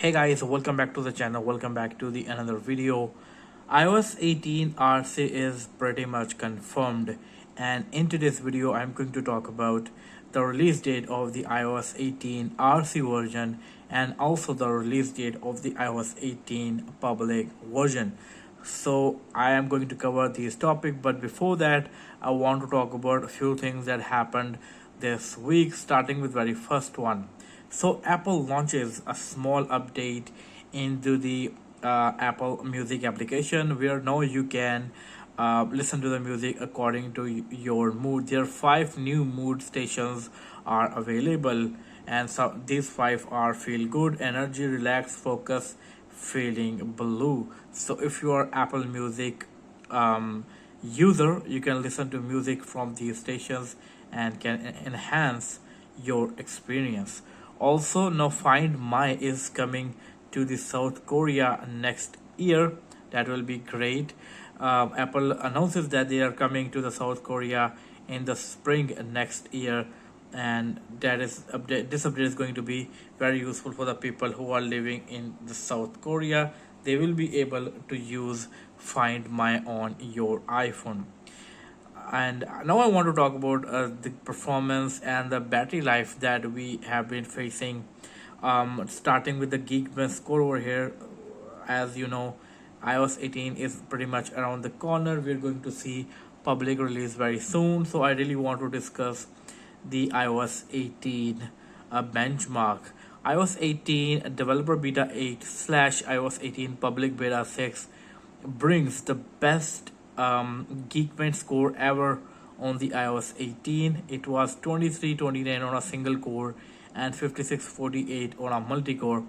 Hey guys, welcome back to the channel. Welcome back to the another video. iOS 18 RC is pretty much confirmed, and in today's video I'm going to talk about the release date of the iOS 18 RC version and also the release date of the iOS 18 public version. So I am going to cover these topics, but before that I want to talk about a few things that happened this week, starting with very first one. So Apple launches a small update into the Apple Music application, where now you can listen to the music according to your mood. There are five new mood stations are available, and so these five are feel good, energy, relax, focus, feeling blue. So if you are Apple Music user, you can listen to music from these stations and can enhance your experience. Also, now Find My is coming to the South Korea next year. That will be great. Apple announces that they are coming to the South Korea in the spring next year, and that is update. This update is going to be very useful for the people who are living in the South Korea. They will be able to use Find My on your iPhone. And now I want to talk about the performance and the battery life that we have been facing. Starting with the Geekbench score over here. As you know, iOS 18 is pretty much around the corner. We're going to see public release very soon, so I really want to discuss the iOS 18 benchmark. iOS 18 developer beta 8 slash iOS 18 public beta 6 brings the best Geekbench score ever on the iOS 18. It was 2329 on a single core and 5648 on a multi-core.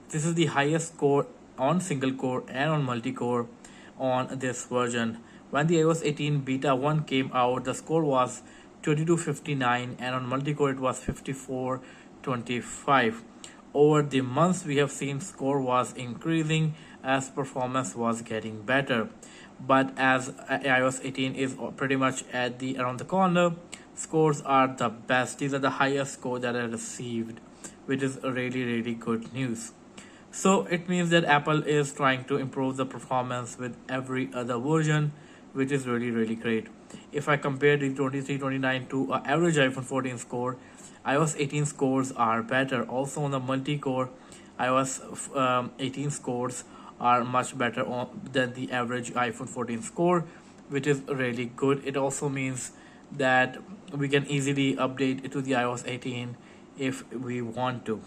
This is the highest score on single core and on multi-core on this version. When the iOS 18 beta 1 came out, the score was 2259 and on multi-core it was 5425. Over the months, we have seen score was increasing as performance was getting better. But as iOS 18 is pretty much at the around the corner, scores are the best. These are the highest score that I received, which is really good news. So it means that Apple is trying to improve the performance with every other version, which is really great. If I compare the 2329 to an average iPhone 14 score, iOS 18 scores are better. Also on the multi-core, iOS 18 scores are much better than the average iPhone 14 score, which is really good. It also means that we can easily update it to the iOS 18 if we want to.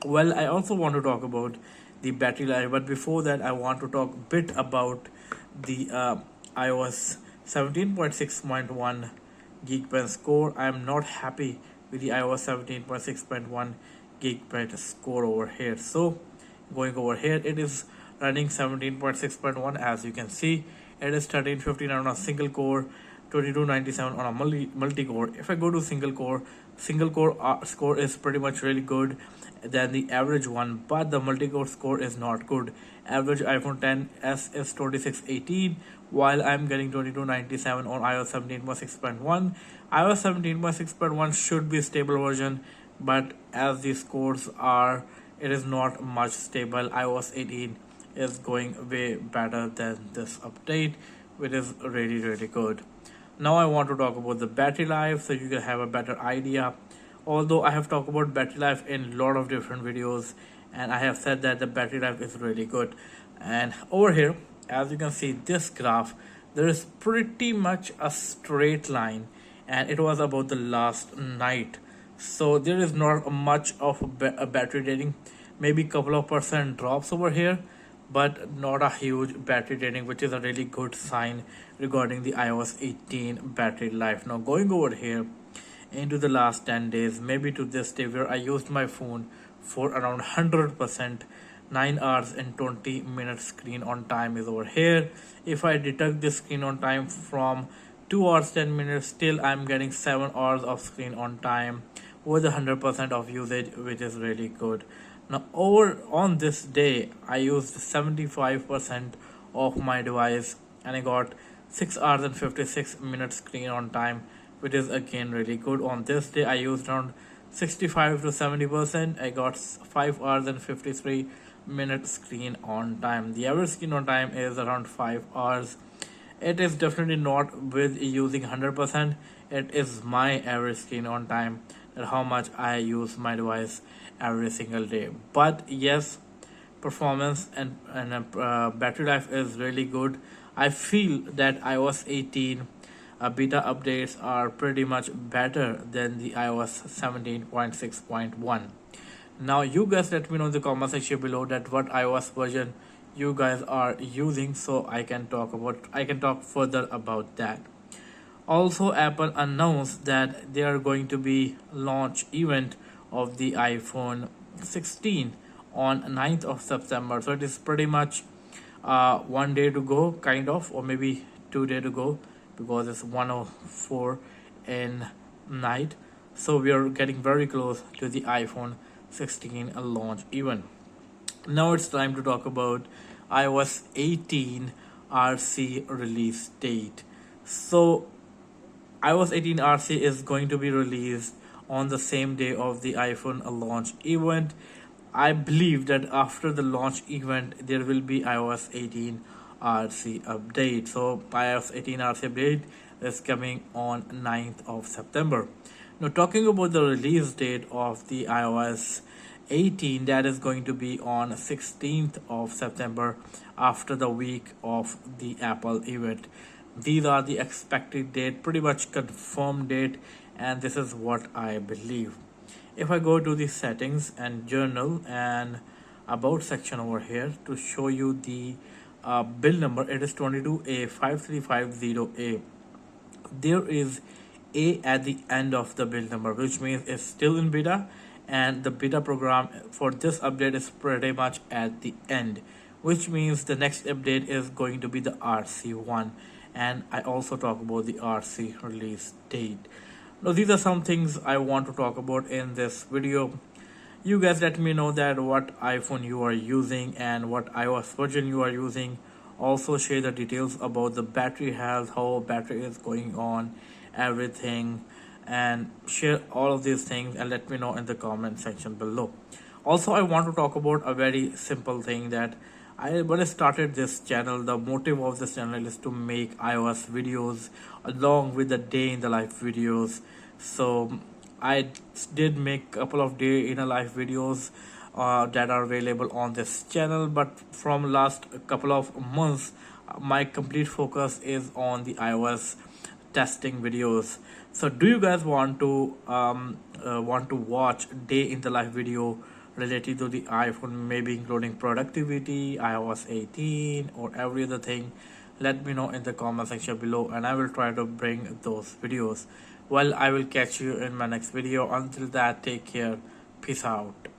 Well, I also want to talk about the battery life, but before that I want to talk a bit about the iOS 17.6.1 Geekbench score. I am not happy with the iOS 17.6.1 Geekbench score over here. So going over here, it is running 17.6.1. As you can see, it is 1359 on a single core, 2297 on a multi-core. If I go to single core score is pretty much really good than the average one, but the multi-core score is not good. Average iPhone 10s is 2618, while I'm getting 2297 on iOS 17.6.1. iOS 17.6.1 should be a stable version, but as the scores are, it is not much stable. iOS 18 is going way better than this update, which is really good. Now I want to talk about the battery life so you can have a better idea. Although I have talked about battery life in a lot of different videos, and I have said that the battery life is really good. And over here, as you can see this graph, there is pretty much a straight line, and it was about the last night. So there is not much of a battery rating, maybe couple of percent drops over here, but not a huge battery rating, which is a really good sign regarding the iOS 18 battery life. Now going over here into the last 10 days, maybe to this day, where I used my phone for around 100%, 9 hours and 20 minutes screen on time is over here. If I deduct this screen on time from 2 hours 10 minutes, still I'm getting 7 hours of screen on time with 100% of usage, which is really good. Now over on this day, I used 75% of my device and I got 6 hours and 56 minutes screen on time, which is again really good. On this day I used around 65 to 70%. I got 5 hours and 53 minutes screen on time. The average screen on time is around 5 hours. It is definitely not with using 100%. It is my average screen on time, that how much I use my device every single day. But yes, performance and battery life is really good. I feel that iOS 18 beta updates are pretty much better than the iOS 17.6.1. Now you guys let me know in the comment section below that what iOS version you guys are using, so I can talk further about that. Also, Apple announced that they are going to be launch event of the iPhone 16 on 9th of September. So it is pretty much 1 day to go, kind of, or maybe 2 day to go, because it's 1:04 in night. So we are getting very close to the iPhone 16 launch event. Now it's time to talk about iOS 18 RC release date. So iOS 18 RC is going to be released on the same day of the iPhone launch event. I believe that after the launch event, there will be iOS 18 RC update. So iOS 18 RC update is coming on 9th of September. Now talking about the release date of the iOS 18, that is going to be on 16th of September, after the week of the Apple event. These are the expected date, pretty much confirmed date, and this is what I believe. If I go to the settings and journal and about section over here to show you the build number, it is 22A5350A. There is A at the end of the build number, which means it's still in beta, and the beta program for this update is pretty much at the end, which means the next update is going to be the RC1. And I also talk about the RC release date. Now these are some things I want to talk about in this video. You guys let me know that what iPhone you are using and what iOS version you are using. Also share the details about the battery health, how battery is going on, everything, and share all of these things and let me know in the comment section below. Also, I want to talk about a very simple thing that when I started this channel, the motive of this channel is to make iOS videos along with the day in the life videos. So I did make a couple of day in a life videos that are available on this channel, but from last couple of months, my complete focus is on the iOS testing videos. So do you guys want to watch day in the life video related to the iPhone, maybe including productivity, iOS 18, or every other thing? Let me know in the comment section below, and I will try to bring those videos. Well, I will catch you in my next video. Until that, take care. Peace out.